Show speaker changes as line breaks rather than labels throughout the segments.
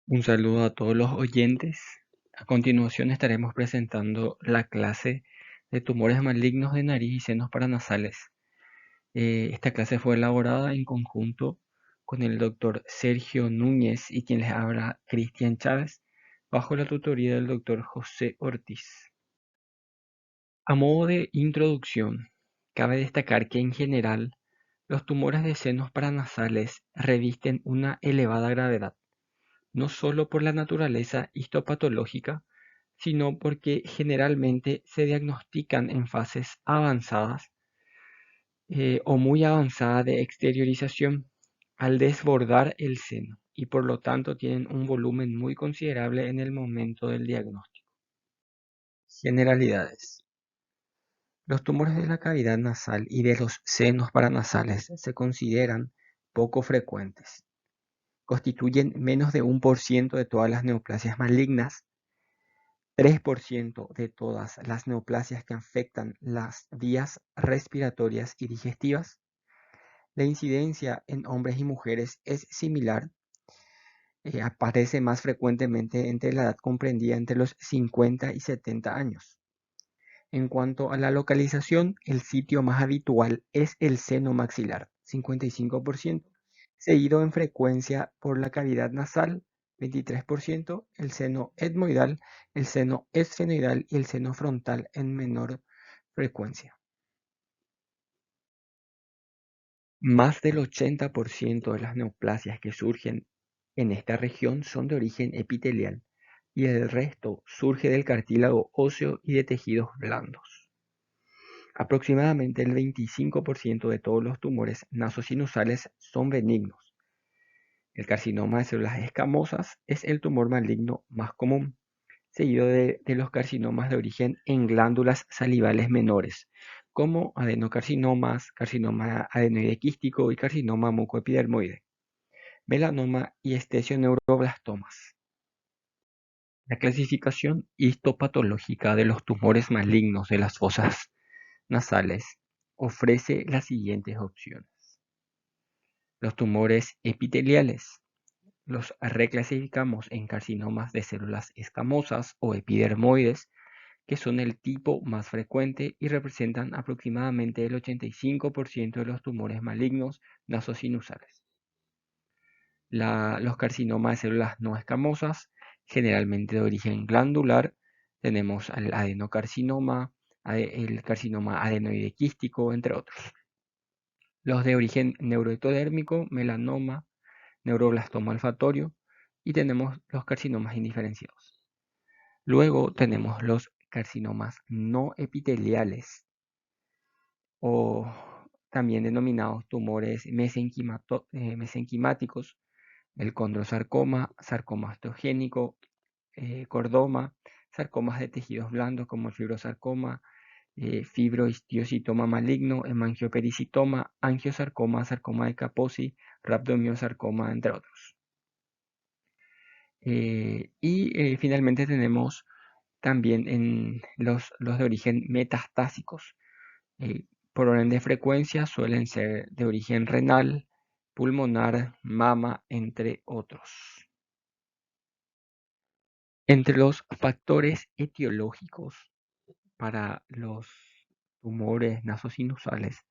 Un saludo a todos los oyentes. A continuación estaremos presentando la clase de tumores malignos de nariz y senos paranasales. Esta clase fue elaborada en conjunto con el doctor Sergio Núñez y quien les habla Cristian Chávez, bajo la tutoría del doctor José Ortiz. A modo de introducción, cabe destacar que en general los tumores de senos paranasales revisten una elevada gravedad, no solo por la naturaleza histopatológica, sino porque generalmente se diagnostican en fases avanzadas o muy avanzada de exteriorización al desbordar el seno y por lo tanto tienen un volumen muy considerable en el momento del diagnóstico. Generalidades. Los tumores de la cavidad nasal y de los senos paranasales se consideran poco frecuentes. Constituyen menos de 1% de todas las neoplasias malignas, 3% de todas las neoplasias que afectan las vías respiratorias y digestivas. La incidencia en hombres y mujeres es similar, aparece más frecuentemente entre la edad comprendida entre los 50 y 70 años. En cuanto a la localización, el sitio más habitual es el seno maxilar, 55%, seguido en frecuencia por la cavidad nasal, 23%, el seno etmoidal, el seno esfenoidal y el seno frontal en menor frecuencia. Más del 80% de las neoplasias que surgen en esta región son de origen epitelial y el resto surge del cartílago óseo y de tejidos blandos. Aproximadamente el 25% de todos los tumores nasosinusales son benignos. El carcinoma de células escamosas es el tumor maligno más común, seguido de los carcinomas de origen en glándulas salivales menores, como adenocarcinomas, carcinoma adenoide quístico y carcinoma mucoepidermoide, melanoma y esthesioneuroblastomas. La clasificación histopatológica de los tumores malignos de las fosas nasales ofrece las siguientes opciones. Los tumores epiteliales los reclasificamos en carcinomas de células escamosas o epidermoides, que son el tipo más frecuente y representan aproximadamente el 85% de los tumores malignos nasosinusales. Los carcinomas de células no escamosas, generalmente de origen glandular, tenemos el adenocarcinoma, el carcinoma adenoide quístico, entre otros. Los de origen neuroectodérmico, melanoma, neuroblastoma olfatorio, y tenemos los carcinomas indiferenciados. Luego tenemos los carcinomas no epiteliales o también denominados tumores mesenquimáticos, el condrosarcoma, sarcoma osteogénico, cordoma, sarcomas de tejidos blandos como el fibrosarcoma, fibrohistiocitoma maligno, hemangiopericitoma, angiosarcoma, sarcoma de Kaposi, rhabdomyosarcoma, entre otros. Finalmente tenemos también en los de origen metastásicos. Por orden de frecuencia suelen ser de origen renal, pulmonar, mama, entre otros. Entre los factores etiológicos para los tumores nasosinusales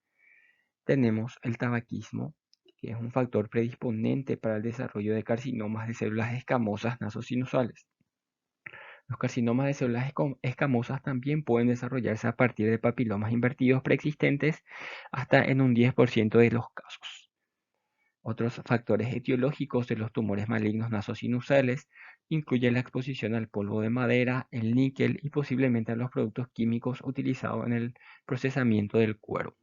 tenemos el tabaquismo, que es un factor predisponente para el desarrollo de carcinomas de células escamosas nasosinusales. Los carcinomas de células escamosas también pueden desarrollarse a partir de papilomas invertidos preexistentes hasta en un 10% de los casos. Otros factores etiológicos de los tumores malignos nasosinusales incluyen la exposición al polvo de madera, el níquel y posiblemente a los productos químicos utilizados en el procesamiento del cuero.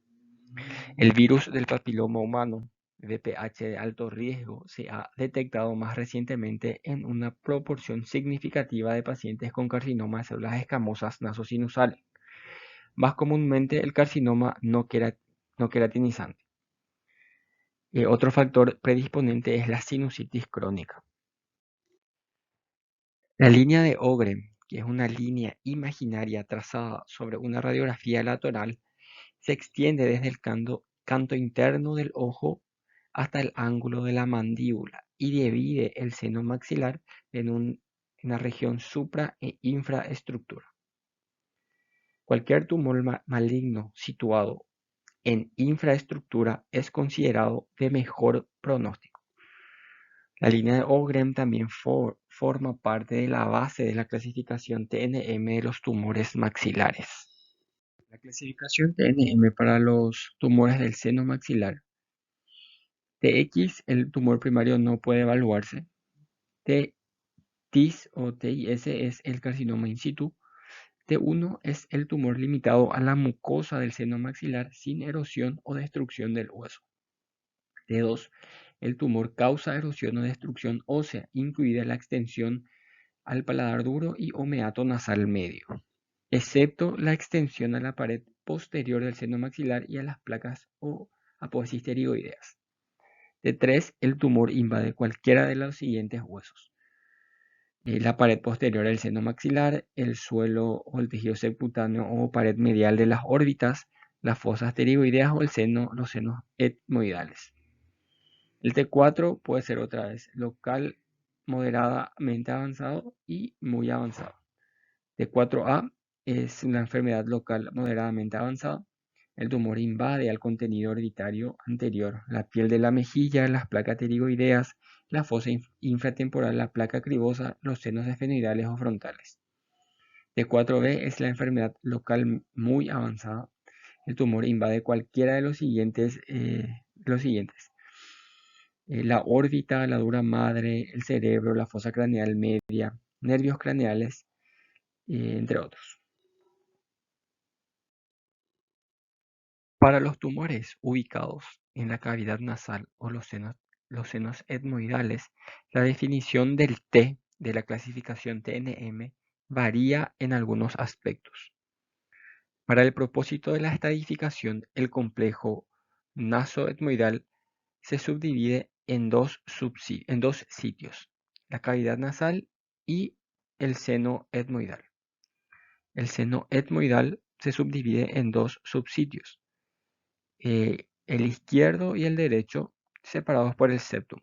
El virus del papiloma humano, VPH de alto riesgo, se ha detectado más recientemente en una proporción significativa de pacientes con carcinoma de células escamosas nasosinusales, más comúnmente el carcinoma no queratinizante. Otro factor predisponente es la sinusitis crónica. La línea de Ogren, que es una línea imaginaria trazada sobre una radiografía lateral, se extiende desde el canto interno del ojo hasta el ángulo de la mandíbula y divide el seno maxilar en una región supra e infraestructura. Cualquier tumor maligno situado en infraestructura es considerado de mejor pronóstico. La línea de Ogrem también forma parte de la base de la clasificación TNM de los tumores maxilares. La clasificación TNM para los tumores del seno maxilar. TX, el tumor primario no puede evaluarse. TIS o TIS es el carcinoma in situ. T1 es el tumor limitado a la mucosa del seno maxilar sin erosión o destrucción del hueso. T2, el tumor causa erosión o destrucción ósea, incluida la extensión al paladar duro y o meato nasal medio, excepto la extensión a la pared posterior del seno maxilar y a las placas o apófisis pterigoideas. T3, el tumor invade cualquiera de los siguientes huesos: la pared posterior del seno maxilar, el suelo o el tejido subcutáneo o pared medial de las órbitas, las fosas pterigoideas o los senos etmoidales. El T4 puede ser otra vez local, moderadamente avanzado y muy avanzado. T4A es una enfermedad local moderadamente avanzada. El tumor invade al contenido orbitario anterior, la piel de la mejilla, las placas pterigoideas, la fosa infratemporal, la placa cribosa, los senos esfenoidales o frontales. T4B es la enfermedad local muy avanzada. El tumor invade cualquiera de los siguientes. La órbita, la dura madre, el cerebro, la fosa craneal media, nervios craneales, entre otros. Para los tumores ubicados en la cavidad nasal o los senos etmoidales, la definición del T de la clasificación TNM varía en algunos aspectos. Para el propósito de la estadificación, el complejo nasoetmoidal se subdivide en dos sitios: la cavidad nasal y el seno etmoidal. El seno etmoidal se subdivide en dos subsitios: el izquierdo y el derecho, separados por el septum,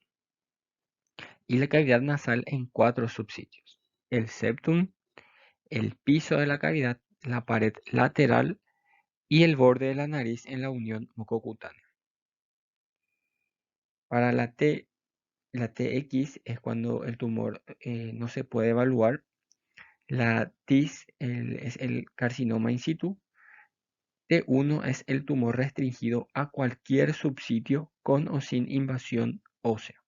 y la cavidad nasal en cuatro subsitios: el septum, el piso de la cavidad, la pared lateral y el borde de la nariz en la unión mucocutánea. Para la TX es cuando el tumor no se puede evaluar. La TIS es el carcinoma in situ. T1 es el tumor restringido a cualquier subsitio con o sin invasión ósea.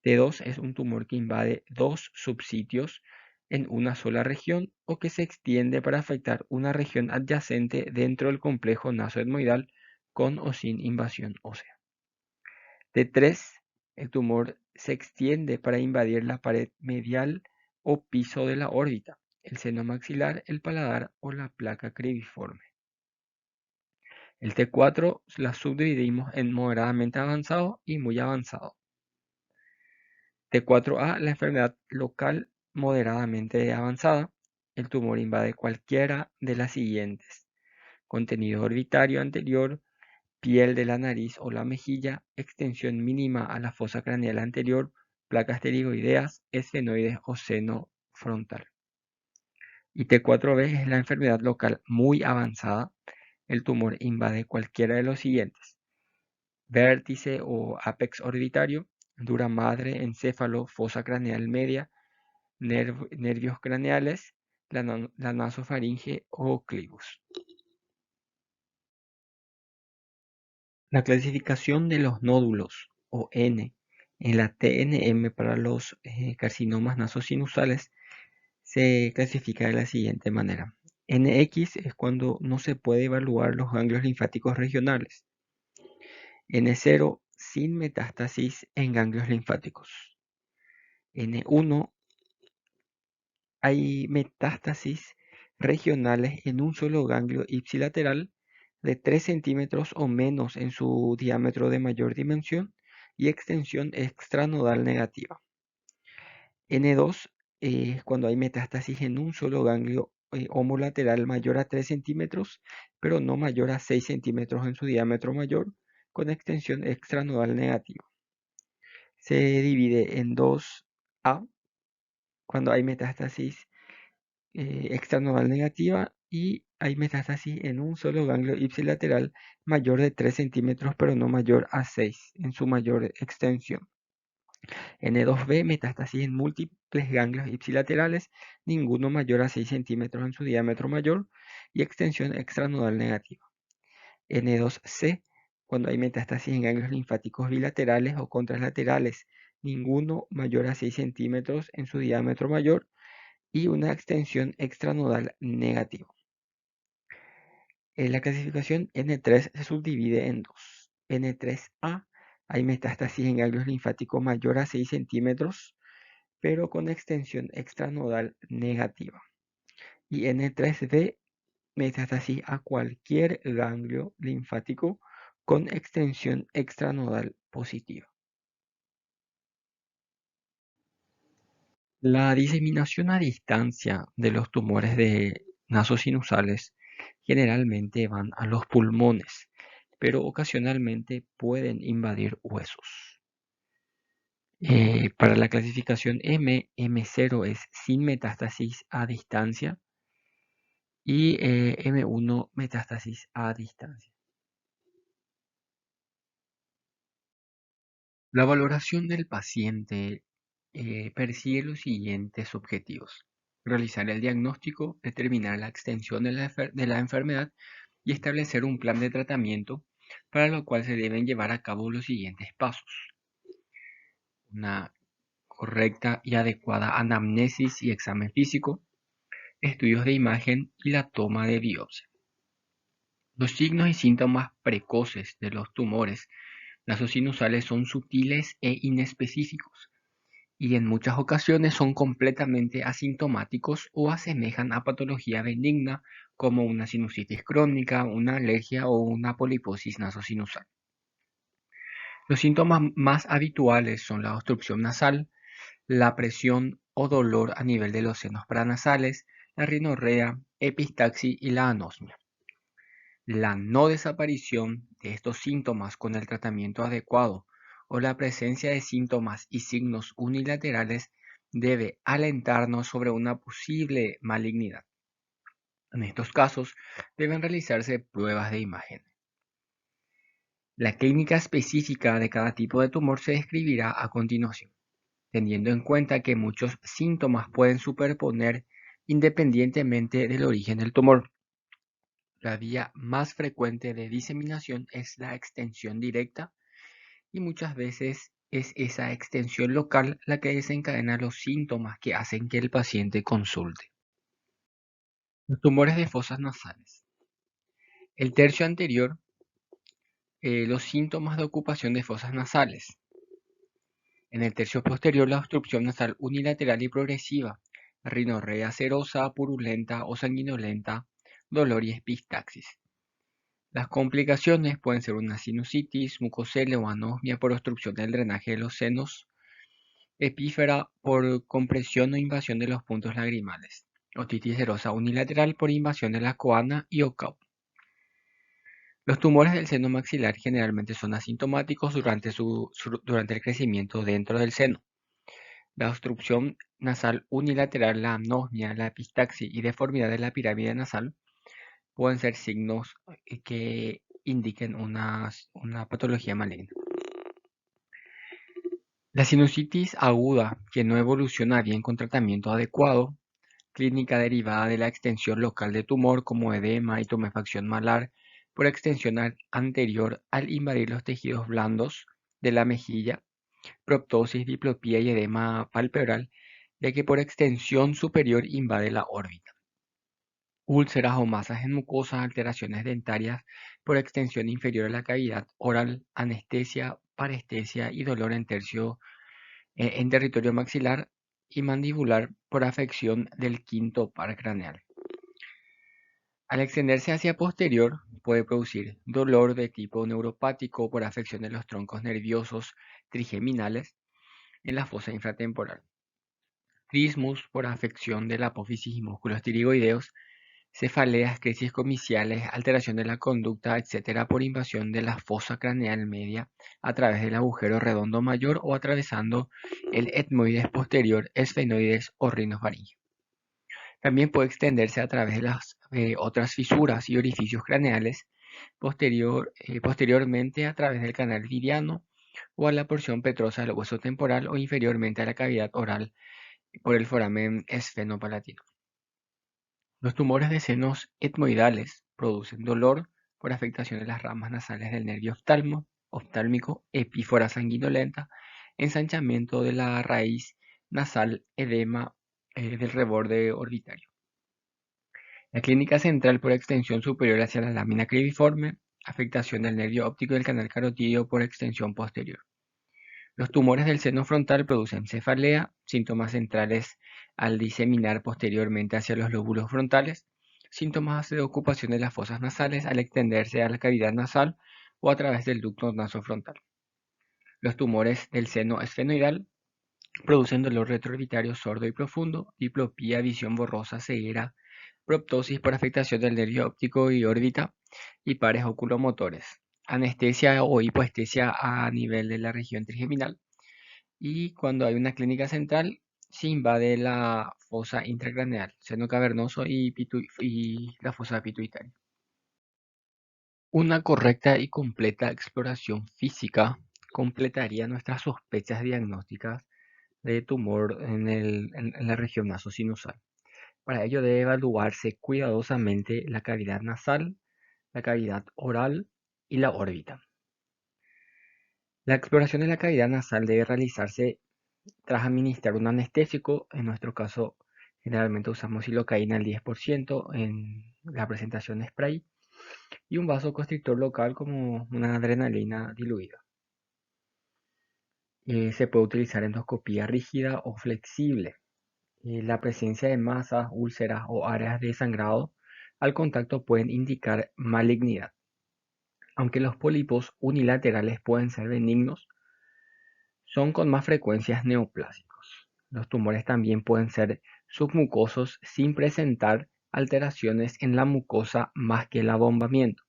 T2 es un tumor que invade dos subsitios en una sola región o que se extiende para afectar una región adyacente dentro del complejo nasoetmoidal con o sin invasión ósea. T3, el tumor se extiende para invadir la pared medial o piso de la órbita, el seno maxilar, el paladar o la placa cribiforme. El T4 la subdividimos en moderadamente avanzado y muy avanzado. T4A, la enfermedad local moderadamente avanzada. El tumor invade cualquiera de las siguientes: contenido orbitario anterior, piel de la nariz o la mejilla, extensión mínima a la fosa craneal anterior, placas pterigoideas, esfenoides o seno frontal. Y T4B es la enfermedad local muy avanzada. El tumor invade cualquiera de los siguientes: vértice o apex orbitario, dura madre, encéfalo, fosa craneal media, nervios craneales, la nasofaringe o clivus. La clasificación de los nódulos, o N, en la TNM para los carcinomas nasosinusales se clasifica de la siguiente manera. NX es cuando no se puede evaluar los ganglios linfáticos regionales. N0, sin metástasis en ganglios linfáticos. N1, hay metástasis regionales en un solo ganglio ipsilateral de 3 centímetros o menos en su diámetro de mayor dimensión y extensión extranodal negativa. N2 es cuando hay metástasis en un solo ganglio homolateral mayor a 3 centímetros, pero no mayor a 6 centímetros en su diámetro mayor con extensión extranodal negativa. Se divide en 2A cuando hay metástasis extranodal negativa y hay metástasis en un solo ganglio ipsilateral mayor de 3 centímetros pero no mayor a 6 en su mayor extensión. N2B, metástasis en múltiples ganglios ipsilaterales, ninguno mayor a 6 centímetros en su diámetro mayor y extensión extranodal negativa. N2C, cuando hay metástasis en ganglios linfáticos bilaterales o contralaterales, ninguno mayor a 6 centímetros en su diámetro mayor y una extensión extranodal negativa. En la clasificación N3 se subdivide en dos. N3A, hay metástasis en ganglios linfáticos mayor a 6 centímetros, pero con extensión extranodal negativa. Y N3B, metástasis a cualquier ganglio linfático con extensión extranodal positiva. La diseminación a distancia de los tumores de nasosinusales generalmente van a los pulmones, pero ocasionalmente pueden invadir huesos. Para la clasificación M0 es sin metástasis a distancia y M1 metástasis a distancia. La valoración del paciente persigue los siguientes objetivos: realizar el diagnóstico, determinar la extensión de la enfermedad y establecer un plan de tratamiento, para lo cual se deben llevar a cabo los siguientes pasos: una correcta y adecuada anamnesis y examen físico, estudios de imagen y la toma de biopsia. Los signos y síntomas precoces de los tumores nasosinusales son sutiles e inespecíficos, y en muchas ocasiones son completamente asintomáticos o asemejan a patología benigna como una sinusitis crónica, una alergia o una poliposis nasosinusal. Los síntomas más habituales son la obstrucción nasal, la presión o dolor a nivel de los senos paranasales, la rinorrea, epistaxis y la anosmia. La no desaparición de estos síntomas con el tratamiento adecuado o la presencia de síntomas y signos unilaterales debe alentarnos sobre una posible malignidad. En estos casos deben realizarse pruebas de imagen. La clínica específica de cada tipo de tumor se describirá a continuación, teniendo en cuenta que muchos síntomas pueden superponer independientemente del origen del tumor. La vía más frecuente de diseminación es la extensión directa y muchas veces es esa extensión local la que desencadena los síntomas que hacen que el paciente consulte. Los tumores de fosas nasales. El tercio anterior, los síntomas de ocupación de fosas nasales. En el tercio posterior, la obstrucción nasal unilateral y progresiva, rinorrea serosa, purulenta o sanguinolenta, dolor y epistaxis. Las complicaciones pueden ser una sinusitis, mucosele o anosmia por obstrucción del drenaje de los senos, epífera por compresión o invasión de los puntos lagrimales, otitis serosa unilateral por invasión de la coana y OCAP. Los tumores del seno maxilar generalmente son asintomáticos durante el crecimiento dentro del seno. La obstrucción nasal unilateral, la anosmia, la epistaxis y deformidad de la pirámide nasal pueden ser signos que indiquen una patología maligna. La sinusitis aguda que no evoluciona bien con tratamiento adecuado, clínica derivada de la extensión local de tumor como edema y tumefacción malar por extensión anterior al invadir los tejidos blandos de la mejilla, proptosis, diplopía y edema palpebral, ya que por extensión superior invade la órbita. Úlceras o masas en mucosas, alteraciones dentarias por extensión inferior a la cavidad oral, anestesia, parestesia y dolor en territorio maxilar y mandibular por afección del quinto par craneal. Al extenderse hacia posterior, puede producir dolor de tipo neuropático por afección de los troncos nerviosos trigeminales en la fosa infratemporal. Trismus por afección de la apófisis y músculos tiroideos, cefaleas, crisis comiciales, alteración de la conducta, etc., por invasión de la fosa craneal media a través del agujero redondo mayor o atravesando el etmoides posterior, esfenoides o rinofaringeo. También puede extenderse a través de las otras fisuras y orificios craneales, posteriormente a través del canal vidiano o a la porción petrosa del hueso temporal o inferiormente a la cavidad oral por el foramen esfenopalatino. Los tumores de senos etmoidales producen dolor por afectación de las ramas nasales del nervio oftálmico, epífora sanguinolenta, ensanchamiento de la raíz nasal, edema del reborde orbitario. La clínica central por extensión superior hacia la lámina cribiforme, afectación del nervio óptico y del canal carotídeo por extensión posterior. Los tumores del seno frontal producen cefalea, síntomas centrales al diseminar posteriormente hacia los lóbulos frontales, síntomas de ocupación de las fosas nasales al extenderse a la cavidad nasal o a través del ducto nasofrontal. Los tumores del seno esfenoidal producen dolor retroorbitario sordo y profundo, diplopía, visión borrosa, ceguera, proptosis por afectación del nervio óptico y órbita y pares oculomotores, anestesia o hipoestesia a nivel de la región trigeminal. Y cuando hay una clínica central, se invade la fosa intracraneal, seno cavernoso y la fosa pituitaria. Una correcta y completa exploración física completaría nuestras sospechas diagnósticas de tumor en la región nasosinusal. Para ello debe evaluarse cuidadosamente la cavidad nasal, la cavidad oral y la órbita. La exploración de la cavidad nasal debe realizarse tras administrar un anestésico. En nuestro caso, generalmente usamos silocaína al 10% en la presentación spray y un vasoconstrictor local como una adrenalina diluida. Se puede utilizar endoscopía rígida o flexible. La presencia de masas, úlceras o áreas de sangrado al contacto pueden indicar malignidad. Aunque los pólipos unilaterales pueden ser benignos, son con más frecuencia neoplásicos. Los tumores también pueden ser submucosos sin presentar alteraciones en la mucosa más que el abombamiento.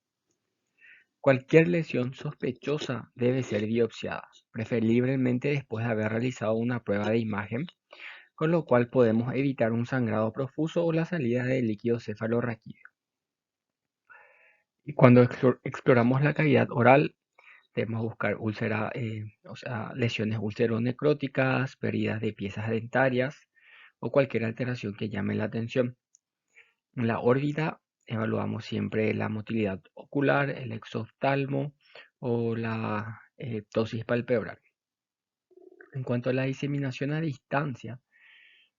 Cualquier lesión sospechosa debe ser biopsiada, preferiblemente después de haber realizado una prueba de imagen, con lo cual podemos evitar un sangrado profuso o la salida de líquido cefalorraquídeo. Y cuando exploramos la cavidad oral, debemos buscar lesiones ulceronecróticas, pérdidas de piezas dentarias o cualquier alteración que llame la atención. En la órbita evaluamos siempre la motilidad ocular, el exoftalmo o la ptosis palpebral. En cuanto a la diseminación a distancia,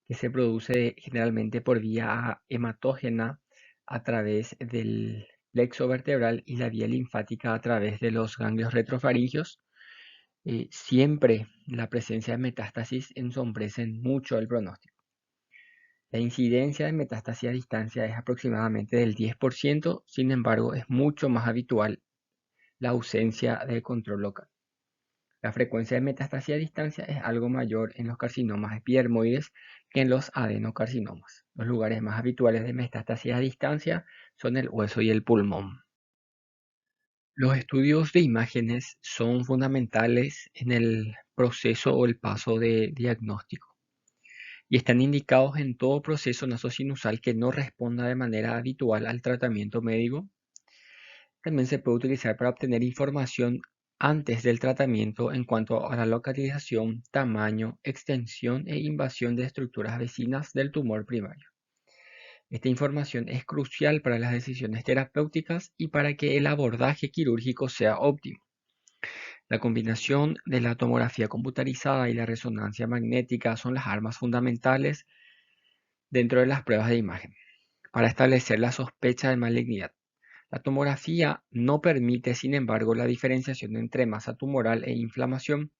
que se produce generalmente por vía hematógena a través del plexo vertebral y la vía linfática a través de los ganglios retrofaringios, siempre la presencia de metástasis ensombrecen mucho el pronóstico. La incidencia de metástasis a distancia es aproximadamente del 10%, sin embargo es mucho más habitual la ausencia de control local. La frecuencia de metástasis a distancia es algo mayor en los carcinomas epidermoides que en los adenocarcinomas. Los lugares más habituales de metástasis a distancia son el hueso y el pulmón. Los estudios de imágenes son fundamentales en el proceso o el paso de diagnóstico y están indicados en todo proceso nasosinusal que no responda de manera habitual al tratamiento médico. También se puede utilizar para obtener información antes del tratamiento en cuanto a la localización, tamaño, extensión e invasión de estructuras vecinas del tumor primario. Esta información es crucial para las decisiones terapéuticas y para que el abordaje quirúrgico sea óptimo. La combinación de la tomografía computarizada y la resonancia magnética son las armas fundamentales dentro de las pruebas de imagen para establecer la sospecha de malignidad. La tomografía no permite, sin embargo, la diferenciación entre masa tumoral e inflamación,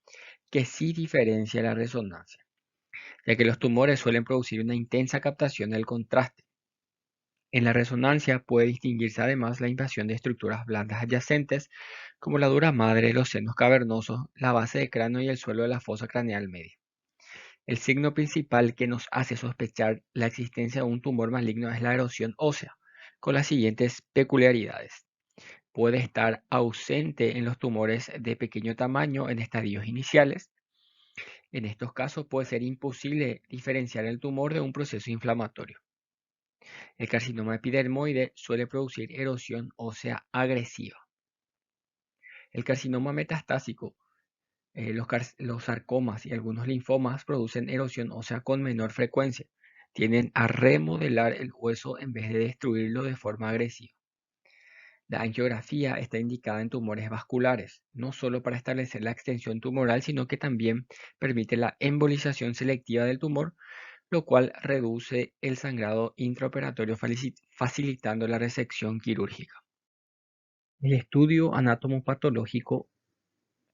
que sí diferencia la resonancia, ya que los tumores suelen producir una intensa captación del contraste. En la resonancia puede distinguirse además la invasión de estructuras blandas adyacentes, como la dura madre, los senos cavernosos, la base de cráneo y el suelo de la fosa craneal media. El signo principal que nos hace sospechar la existencia de un tumor maligno es la erosión ósea, con las siguientes peculiaridades. Puede estar ausente en los tumores de pequeño tamaño en estadios iniciales. En estos casos puede ser imposible diferenciar el tumor de un proceso inflamatorio. El carcinoma epidermoide suele producir erosión ósea agresiva. El carcinoma metastásico, los sarcomas y algunos linfomas producen erosión ósea con menor frecuencia. Tienden a remodelar el hueso en vez de destruirlo de forma agresiva. La angiografía está indicada en tumores vasculares, no solo para establecer la extensión tumoral, sino que también permite la embolización selectiva del tumor, lo cual reduce el sangrado intraoperatorio facilitando la resección quirúrgica. El estudio anatomopatológico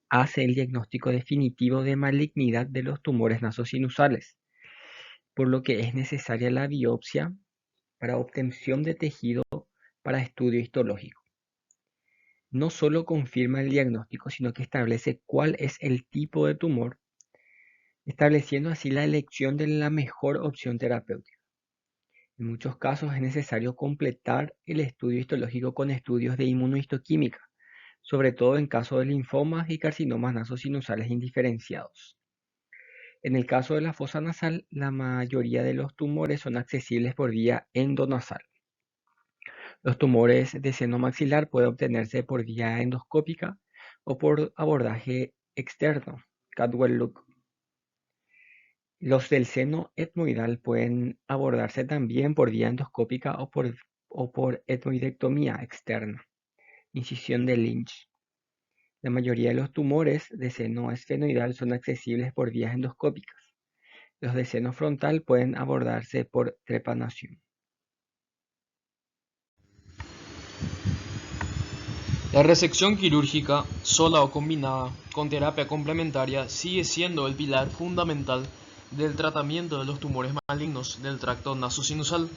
hace el diagnóstico definitivo de malignidad de los tumores nasosinusales, por lo que es necesaria la biopsia para obtención de tejido para estudio histológico. No solo confirma el diagnóstico, sino que establece cuál es el tipo de tumor, estableciendo así la elección de la mejor opción terapéutica. En muchos casos es necesario completar el estudio histológico con estudios de inmunohistoquímica, sobre todo en caso de linfomas y carcinomas nasosinusales indiferenciados. En el caso de la fosa nasal, la mayoría de los tumores son accesibles por vía endonasal. Los tumores de seno maxilar pueden obtenerse por vía endoscópica o por abordaje externo, Cadwell Look. Los del seno etmoidal pueden abordarse también por vía endoscópica o por etmoidectomía externa, incisión de Lynch. La mayoría de los tumores de seno esfenoidal son accesibles por vías endoscópicas. Los de seno frontal pueden abordarse por trepanación.
La resección quirúrgica, sola o combinada con terapia complementaria, sigue siendo el pilar fundamental del tratamiento de los tumores malignos del tracto nasosinusal.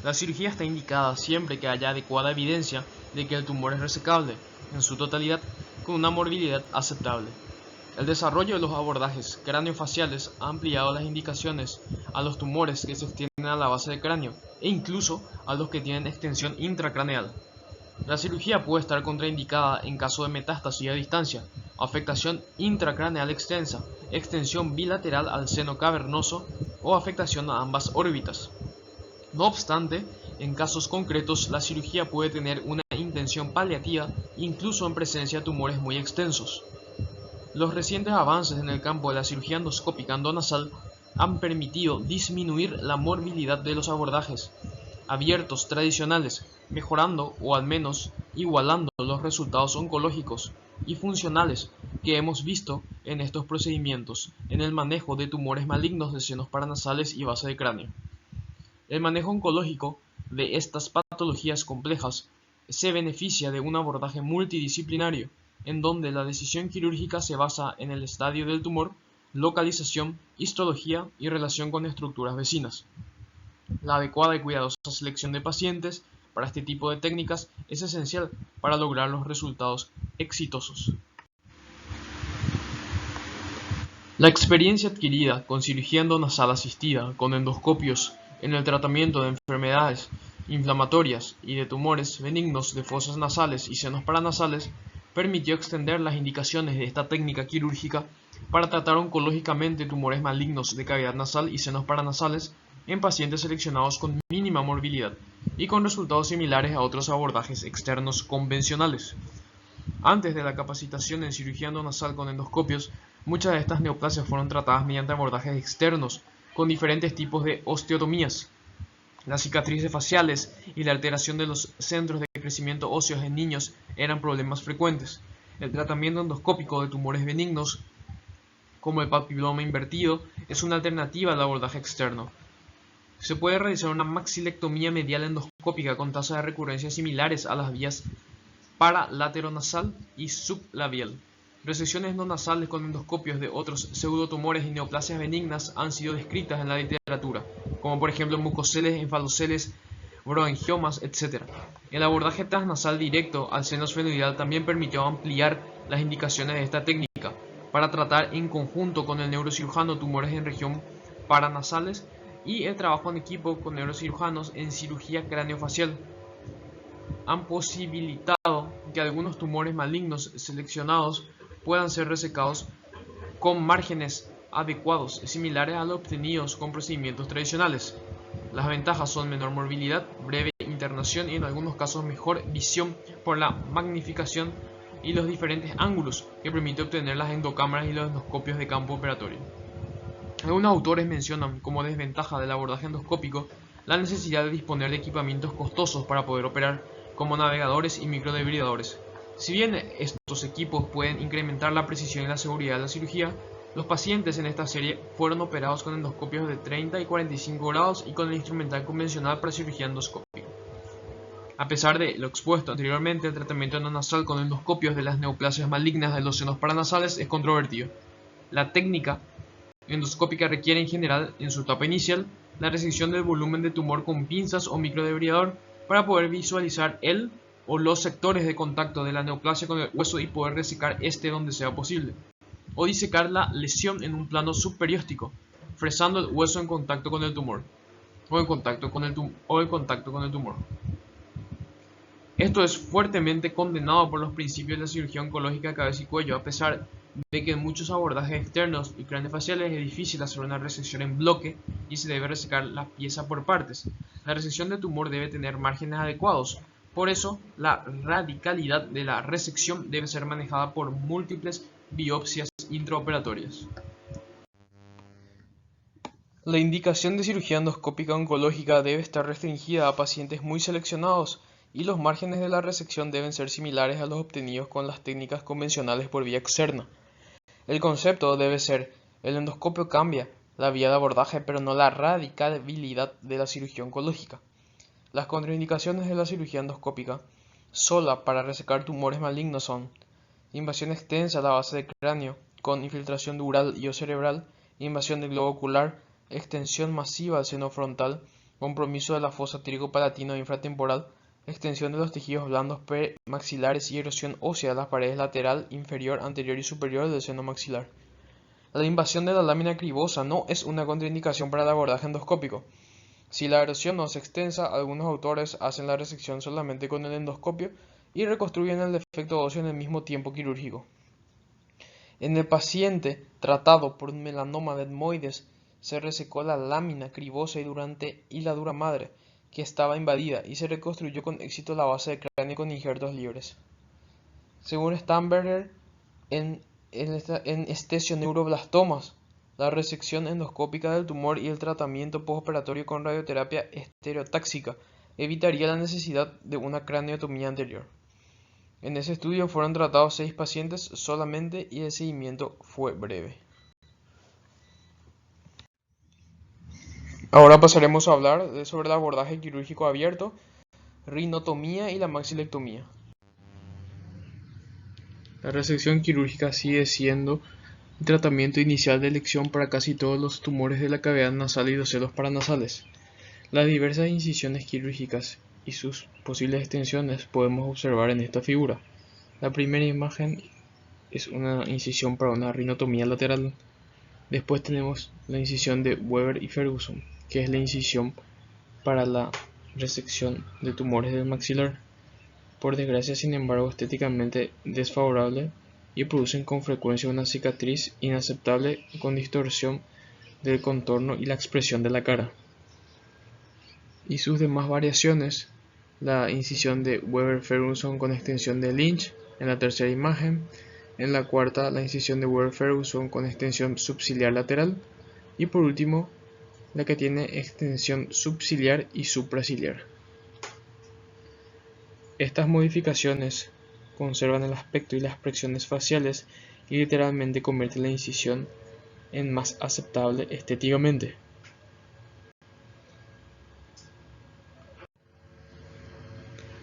La cirugía está indicada siempre que haya adecuada evidencia de que el tumor es resecable, en su totalidad, con una morbilidad aceptable. El desarrollo de los abordajes craneofaciales ha ampliado las indicaciones a los tumores que se extienden a la base del cráneo e incluso a los que tienen extensión intracraneal. La cirugía puede estar contraindicada en caso de metástasis a distancia, afectación intracraneal extensa, extensión bilateral al seno cavernoso o afectación a ambas órbitas. No obstante, en casos concretos la cirugía puede tener una intención paliativa incluso en presencia de tumores muy extensos. Los recientes avances en el campo de la cirugía endoscópica endonasal han permitido disminuir la morbilidad de los abordajes abiertos tradicionales, mejorando o al menos igualando los resultados oncológicos y funcionales que hemos visto en estos procedimientos en el manejo de tumores malignos de senos paranasales y base de cráneo. El manejo oncológico de estas patologías complejas se beneficia de un abordaje multidisciplinario, en donde la decisión quirúrgica se basa en el estadio del tumor, localización, histología y relación con estructuras vecinas. La adecuada y cuidadosa selección de pacientes para este tipo de técnicas es esencial para lograr los resultados exitosos. La experiencia adquirida con cirugía endonasal asistida con endoscopios en el tratamiento de enfermedades inflamatorias y de tumores benignos de fosas nasales y senos paranasales permitió extender las indicaciones de esta técnica quirúrgica para tratar oncológicamente tumores malignos de cavidad nasal y senos paranasales en pacientes seleccionados con mínima morbilidad y con resultados similares a otros abordajes externos convencionales. Antes de la capacitación en cirugía endonasal con endoscopios, muchas de estas neoplasias fueron tratadas mediante abordajes externos con diferentes tipos de osteotomías. Las cicatrices faciales y la alteración de los centros de crecimiento óseos en niños eran problemas frecuentes. El tratamiento endoscópico de tumores benignos, como el papiloma invertido, es una alternativa al abordaje externo. Se puede realizar una maxilectomía medial endoscópica con tasas de recurrencia similares a las vías paralateronasal y sublabial. Resecciones no nasales con endoscopios de otros pseudotumores y neoplasias benignas han sido descritas en la literatura, como por ejemplo mucoceles, enfaloceles, bronquiomas, etc. El abordaje transnasal directo al seno esfenoidal también permitió ampliar las indicaciones de esta técnica para tratar en conjunto con el neurocirujano tumores en región paranasales y el trabajo en equipo con neurocirujanos en cirugía craneofacial. han posibilitado que algunos tumores malignos seleccionados puedan ser resecados con márgenes adecuados, similares a los obtenidos con procedimientos tradicionales. Las ventajas son menor morbilidad, breve internación y en algunos casos mejor visión por la magnificación y los diferentes ángulos que permite obtener las endocámaras y los endoscopios de campo operatorio. Algunos autores mencionan como desventaja del abordaje endoscópico la necesidad de disponer de equipamientos costosos para poder operar, como navegadores y microdebridadores. Si bien estos equipos pueden incrementar la precisión y la seguridad de la cirugía, los pacientes en esta serie fueron operados con endoscopios de 30 y 45 grados y con el instrumental convencional para cirugía endoscópica. A pesar de lo expuesto anteriormente, el tratamiento nasal con endoscopios de las neoplasias malignas de los senos paranasales es controvertido. La técnica endoscópica requiere en general, en su etapa inicial, la resección del volumen de tumor con pinzas o microdebridador para poder visualizar el o los sectores de contacto de la neoplasia con el hueso y poder resecar este donde sea posible, o disecar la lesión en un plano subperióstico, fresando el hueso en contacto con el tumor, o en contacto con el tumor. Esto es fuertemente condenado por los principios de la cirugía oncológica de cabeza y cuello, a pesar de que en muchos abordajes externos y craneofaciales es difícil hacer una resección en bloque y se debe resecar la pieza por partes. La resección de tumor debe tener márgenes adecuados, por eso la radicalidad de la resección debe ser manejada por múltiples biopsias intraoperatorias. La indicación de cirugía endoscópica oncológica debe estar restringida a pacientes muy seleccionados y los márgenes de la resección deben ser similares a los obtenidos con las técnicas convencionales por vía externa. El concepto debe ser: el endoscopio cambia la vía de abordaje, pero no la radicalidad de la cirugía oncológica. Las contraindicaciones de la cirugía endoscópica sola para resecar tumores malignos son: invasión extensa a la base del cráneo, con infiltración dural y o cerebral, invasión del globo ocular, extensión masiva al seno frontal, compromiso de la fosa pterigo-palatino infratemporal, extensión de los tejidos blandos premaxilares y erosión ósea de las paredes lateral, inferior, anterior y superior del seno maxilar. La invasión de la lámina cribosa no es una contraindicación para el abordaje endoscópico. Si la erosión no es extensa, algunos autores hacen la resección solamente con el endoscopio y reconstruyen el defecto óseo en el mismo tiempo quirúrgico. En el paciente tratado por un melanoma de etmoides, se resecó la lámina cribosa y la dura madre, que estaba invadida, y se reconstruyó con éxito la base del cráneo con injertos libres. Según Stamberger, en esthesioneuroblastomas, la resección endoscópica del tumor y el tratamiento postoperatorio con radioterapia estereotáxica evitaría la necesidad de una craneotomía anterior. En ese estudio fueron tratados 6 pacientes solamente y el seguimiento fue breve. Ahora pasaremos a hablar sobre el abordaje quirúrgico abierto, rinotomía y la maxilectomía. La resección quirúrgica sigue siendo el tratamiento inicial de elección para casi todos los tumores de la cavidad nasal y los senos paranasales. Las diversas incisiones quirúrgicas y sus posibles extensiones podemos observar en esta figura. La primera imagen es una incisión para una rinotomía lateral. Después tenemos la incisión de Weber y Ferguson, que es la incisión para la resección de tumores del maxilar. Por desgracia, sin embargo, estéticamente desfavorable y producen con frecuencia una cicatriz inaceptable con distorsión del contorno y la expresión de la cara. Y sus demás variaciones, la incisión de Weber-Ferguson con extensión de Lynch en la tercera imagen, en la cuarta la incisión de Weber-Ferguson con extensión subciliar lateral y por último la que tiene extensión subciliar y supraciliar. Estas modificaciones conservan el aspecto y las expresiones faciales y literalmente convierten la incisión en más aceptable estéticamente.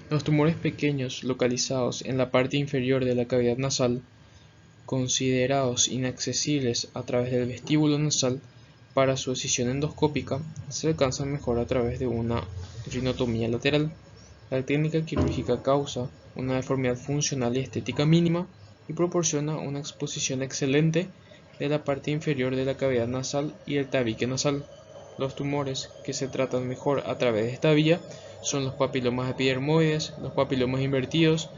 Los tumores pequeños localizados en la parte inferior de la cavidad nasal, considerados inaccesibles a través del vestíbulo nasal para su escisión endoscópica, se alcanzan mejor a través de una rinotomía lateral. La técnica quirúrgica causa una deformidad funcional y estética mínima y proporciona una exposición excelente de la parte inferior de la cavidad nasal y el tabique nasal. Los tumores que se tratan mejor a través de esta vía son los papilomas epidermoides, los papilomas invertidos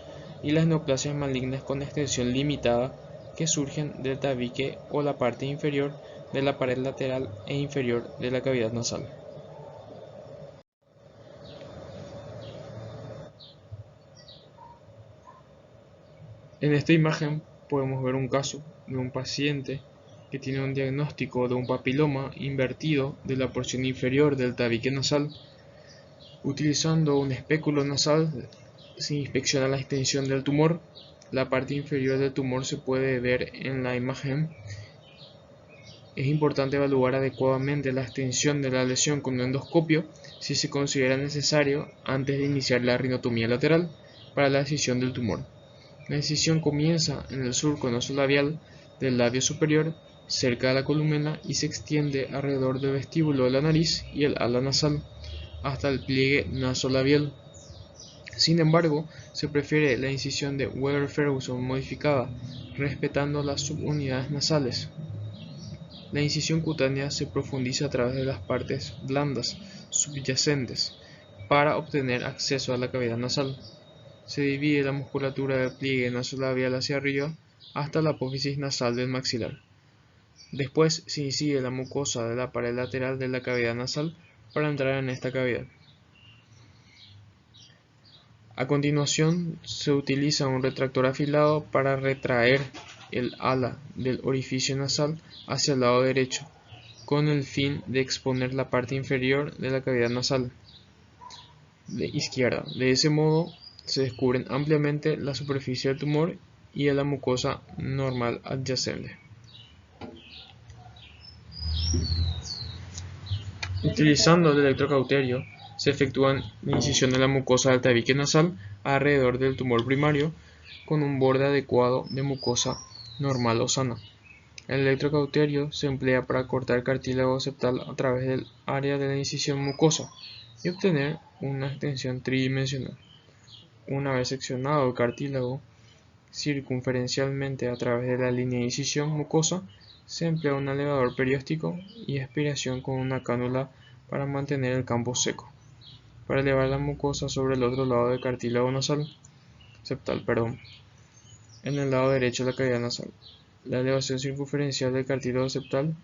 y las neoplasias malignas con extensión limitada que surgen del tabique o la parte inferior de la pared lateral e inferior de la cavidad nasal. En esta imagen podemos ver un caso de un paciente que tiene un diagnóstico de un papiloma invertido de la porción inferior del tabique nasal. Utilizando un espéculo nasal se inspecciona la extensión del tumor. La parte inferior del tumor se puede ver en la imagen. Es importante evaluar adecuadamente la extensión de la lesión con un endoscopio si se considera necesario antes de iniciar la rinotomía lateral para la decisión del tumor. La incisión comienza en el surco nasolabial del labio superior, cerca de la columela, y se extiende alrededor del vestíbulo de la nariz y el ala nasal, hasta el pliegue nasolabial. Sin embargo, se prefiere la incisión de Weber-Ferguson modificada, respetando las subunidades nasales. La incisión cutánea se profundiza a través de las partes blandas subyacentes para obtener acceso a la cavidad nasal. Se divide la musculatura del pliegue nasolabial hacia arriba hasta la apófisis nasal del maxilar. Después se incide la mucosa de la pared lateral de la cavidad nasal para entrar en esta cavidad. A continuación, se utiliza un retractor afilado para retraer el ala del orificio nasal hacia el lado derecho, con el fin de exponer la parte inferior de la cavidad nasal izquierda. De ese modo, se descubren ampliamente la superficie del tumor y de la mucosa normal adyacente. Utilizando el electrocauterio, se efectúa la incisión de la mucosa del tabique nasal alrededor del tumor primario con un borde adecuado de mucosa normal o sana. El electrocauterio se emplea para cortar cartílago septal a través del área de la incisión mucosa y obtener una extensión tridimensional. Una vez seccionado el cartílago circunferencialmente a través de la línea de incisión mucosa, se emplea un elevador perióstico y aspiración con una cánula para mantener el campo seco. Para elevar la mucosa sobre el otro lado del cartílago septal, en el lado derecho de la cavidad nasal. La elevación circunferencial del cartílago septal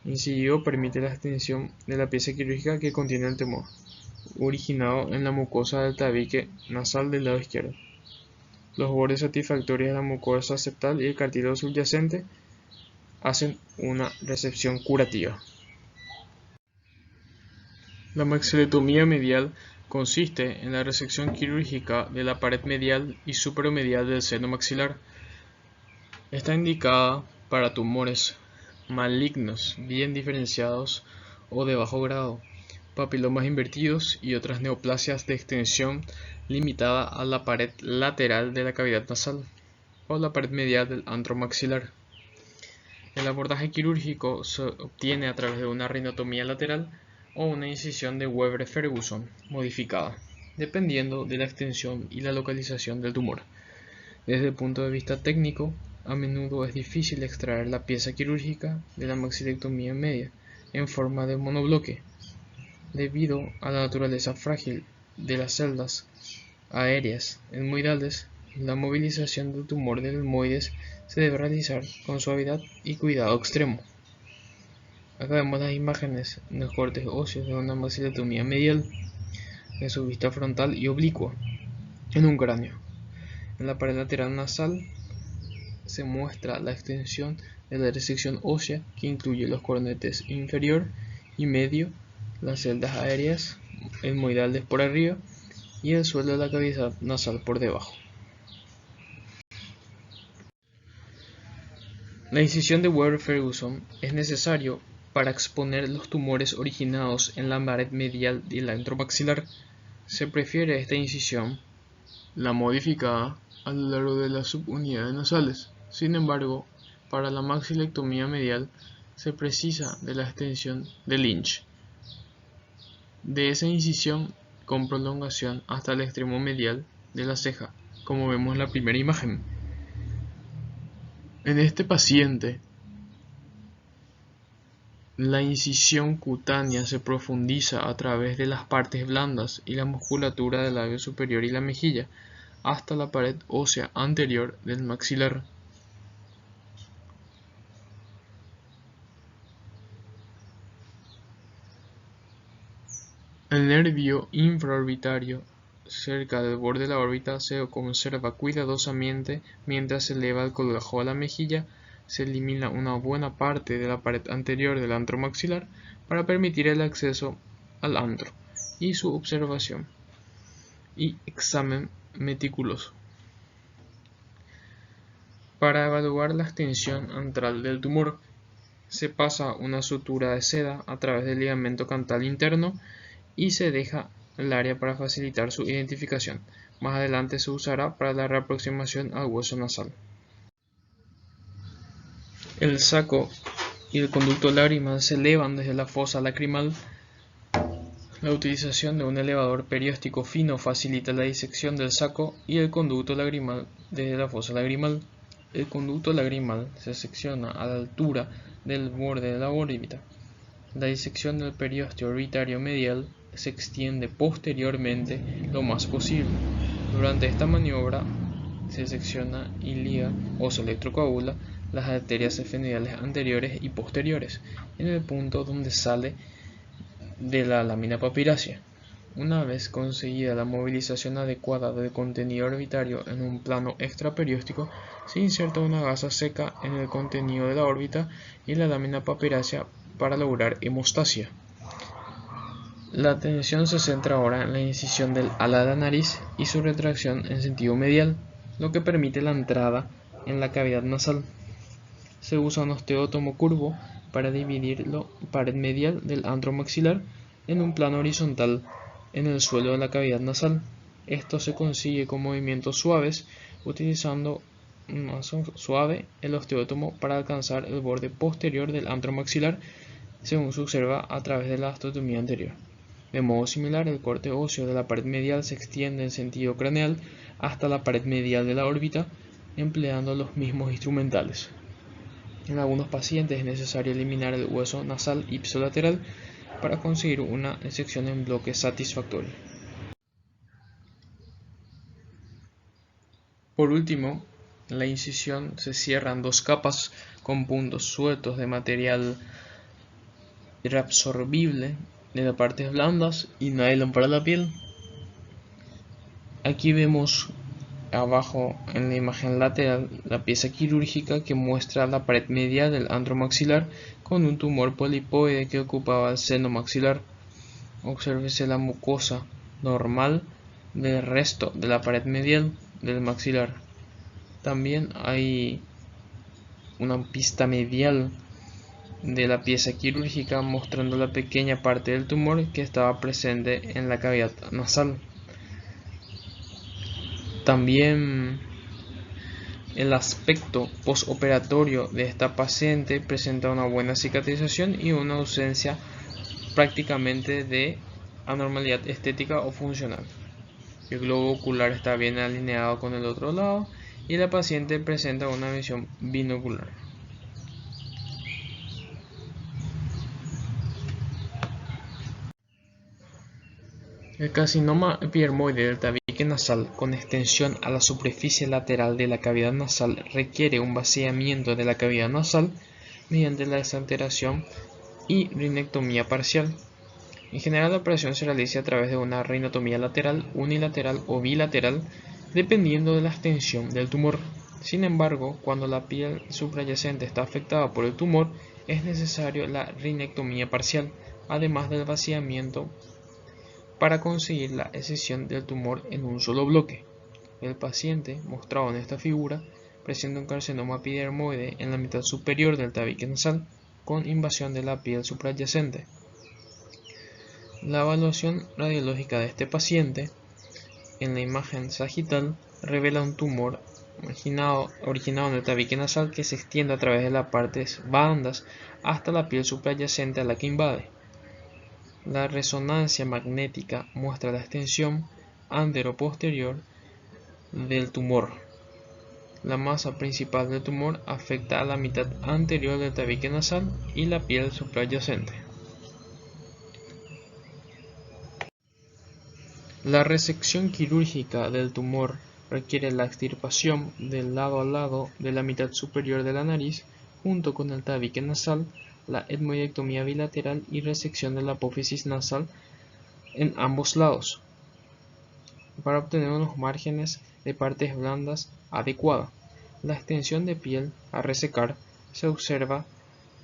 incidido permite la extensión de la pieza quirúrgica que contiene el tumor, originado en la mucosa del tabique nasal del lado izquierdo. Los bordes satisfactorios de la mucosa septal y el cartílago subyacente hacen una recepción curativa. La maxilectomía medial consiste en la resección quirúrgica de la pared medial y supraromedial del seno maxilar. Está indicada para tumores malignos bien diferenciados o de bajo grado, papilomas invertidos y otras neoplasias de extensión limitada a la pared lateral de la cavidad nasal o la pared medial del antro maxilar. El abordaje quirúrgico se obtiene a través de una rinotomía lateral o una incisión de Weber-Ferguson modificada, dependiendo de la extensión y la localización del tumor. Desde el punto de vista técnico, a menudo es difícil extraer la pieza quirúrgica de la maxilectomía media en forma de monobloque, debido a la naturaleza frágil de las celdas aéreas etmoidales. La movilización del tumor del etmoides se debe realizar con suavidad y cuidado extremo. Acá vemos las imágenes en los cortes óseos de una maxilectomía medial en su vista frontal y oblicua en un cráneo. En la pared lateral nasal se muestra la extensión de la resección ósea que incluye los cornetes inferior y medio, las celdas aéreas etmoidales por arriba y el suelo de la cavidad nasal por debajo. La incisión de Weber-Ferguson es necesario para exponer los tumores originados en la pared medial del antromaxilar. Se prefiere esta incisión, la modificada, a lo largo de las subunidades nasales. Sin embargo, para la maxilectomía medial se precisa de la extensión de Lynch, de esa incisión con prolongación hasta el extremo medial de la ceja, como vemos en la primera imagen. En este paciente La incisión cutánea se profundiza a través de las partes blandas y la musculatura del labio superior y la mejilla, hasta la pared ósea anterior del maxilar. El nervio infraorbitario cerca del borde de la órbita se conserva cuidadosamente mientras se eleva el colgajo a la mejilla. Se elimina una buena parte de la pared anterior del antro maxilar para permitir el acceso al antro y su observación y examen meticuloso. Para evaluar la extensión antral del tumor, se pasa una sutura de seda a través del ligamento cantal interno y se deja el área para facilitar su identificación. Más adelante se usará para la reaproximación al hueso nasal. El saco y el conducto lagrimal se elevan desde la fosa lacrimal. La utilización de un elevador perióstico fino facilita la disección del saco y el conducto lagrimal desde la fosa lagrimal. El conducto lagrimal se secciona a la altura del borde de la órbita. La disección del periósteo orbitario medial se extiende posteriormente lo más posible. Durante esta maniobra se secciona y liga o se electrocoagula las arterias esfenoidales anteriores y posteriores en el punto donde sale de la lámina papirácea. Una vez conseguida la movilización adecuada del contenido orbitario en un plano extraperióstico, se inserta una gasa seca en el contenido de la órbita y la lámina papirácea para lograr hemostasia. La atención se centra ahora en la incisión del ala de la nariz y su retracción en sentido medial, lo que permite la entrada en la cavidad nasal. Se usa un osteótomo curvo para dividir la pared medial del antro maxilar en un plano horizontal en el suelo de la cavidad nasal. Esto se consigue con movimientos suaves, utilizando más suave el osteótomo para alcanzar el borde posterior del antro maxilar, según se observa a través de la osteotomía anterior. De modo similar, el corte óseo de la pared medial se extiende en sentido craneal hasta la pared medial de la órbita, empleando los mismos instrumentales. En algunos pacientes es necesario eliminar el hueso nasal ipsilateral para conseguir una disección en bloque satisfactoria. Por último, la incisión se cierra en dos capas con puntos sueltos de material reabsorbible de las partes blandas y nylon para la piel. Aquí vemos abajo en la imagen lateral la pieza quirúrgica que muestra la pared medial del antro maxilar con un tumor polipoide que ocupaba el seno maxilar. Obsérvese la mucosa normal del resto de la pared medial del maxilar. También hay una pista medial de la pieza quirúrgica mostrando la pequeña parte del tumor que estaba presente en la cavidad nasal. También el aspecto postoperatorio de esta paciente presenta una buena cicatrización y una ausencia prácticamente de anormalidad estética o funcional. El globo ocular está bien alineado con el otro lado y la paciente presenta una visión binocular. El carcinoma epidermoide del tabique nasal con extensión a la superficie lateral de la cavidad nasal requiere un vaciamiento de la cavidad nasal mediante la desalteración y rinectomía parcial. En general, la operación se realiza a través de una rinotomía lateral, unilateral o bilateral, dependiendo de la extensión del tumor. Sin embargo, cuando la piel subyacente está afectada por el tumor, es necesario la rinectomía parcial, además del vaciamiento para conseguir la escisión del tumor en un solo bloque. El paciente, mostrado en esta figura, presenta un carcinoma epidermoide en la mitad superior del tabique nasal, con invasión de la piel subyacente. La evaluación radiológica de este paciente, en la imagen sagital, revela un tumor originado en el tabique nasal que se extiende a través de las partes bandas hasta la piel subyacente a la que invade. La resonancia magnética muestra la extensión antero-posterior del tumor. La masa principal del tumor afecta a la mitad anterior del tabique nasal y la piel subyacente. La resección quirúrgica del tumor requiere la extirpación del lado a lado de la mitad superior de la nariz junto con el tabique nasal, la etmoidectomía bilateral y resección de la apófisis nasal en ambos lados para obtener unos márgenes de partes blandas adecuada. La extensión de piel a resecar se observa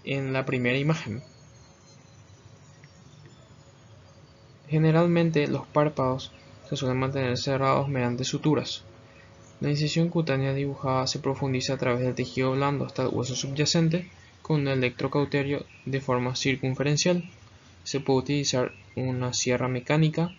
en la primera imagen. Generalmente los párpados se suelen mantener cerrados mediante suturas. La incisión cutánea dibujada se profundiza a través del tejido blando hasta el hueso subyacente con un electrocauterio de forma circunferencial. Se puede utilizar una sierra mecánica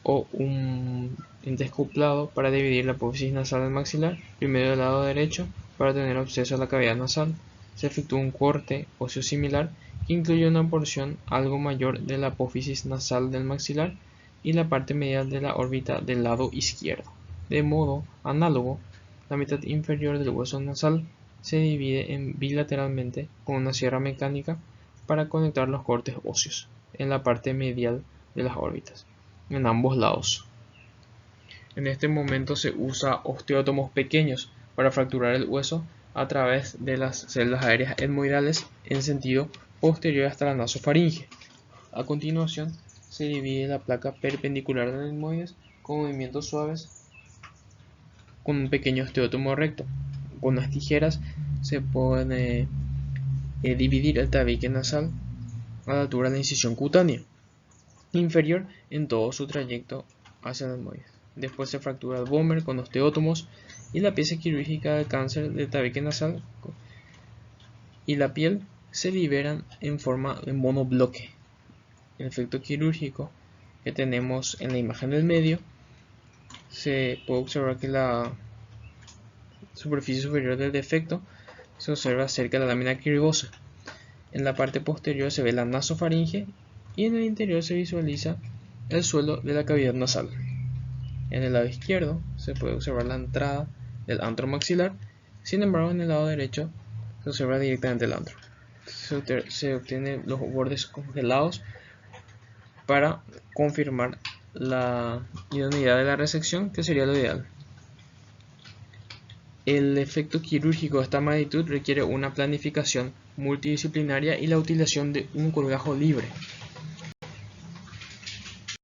o un descuplado para dividir la apófisis nasal del maxilar, primero del lado derecho, para tener acceso a la cavidad nasal. Se efectúa un corte óseo similar que incluye una porción algo mayor de la apófisis nasal del maxilar y la parte medial de la órbita del lado izquierdo. De modo análogo, la mitad inferior del hueso nasal se divide bilateralmente con una sierra mecánica para conectar los cortes óseos en la parte medial de las órbitas en ambos lados. En este momento se usa osteótomos pequeños para fracturar el hueso a través de las celdas aéreas etmoidales en sentido posterior hasta la nasofaringe. A continuación se divide la placa perpendicular del etmoides con movimientos suaves con un pequeño osteótomo recto. Con las tijeras se puede dividir el tabique nasal a la altura de la incisión cutánea inferior en todo su trayecto hacia el etmoides. Después se fractura el vómer con osteótomos y la pieza quirúrgica del cáncer del tabique nasal y la piel se liberan en forma de monobloque. El efecto quirúrgico que tenemos en la imagen del medio, se puede observar que la superficie superior del defecto se observa cerca de la lámina quirúrgica. En la parte posterior se ve la nasofaringe y en el interior se visualiza el suelo de la cavidad nasal. En el lado izquierdo se puede observar la entrada del antro maxilar, sin embargo en el lado derecho se observa directamente el antro. Se obtienen los bordes congelados para confirmar la idoneidad de la resección, que sería lo ideal. El efecto quirúrgico de esta magnitud requiere una planificación multidisciplinaria y la utilización de un colgajo libre.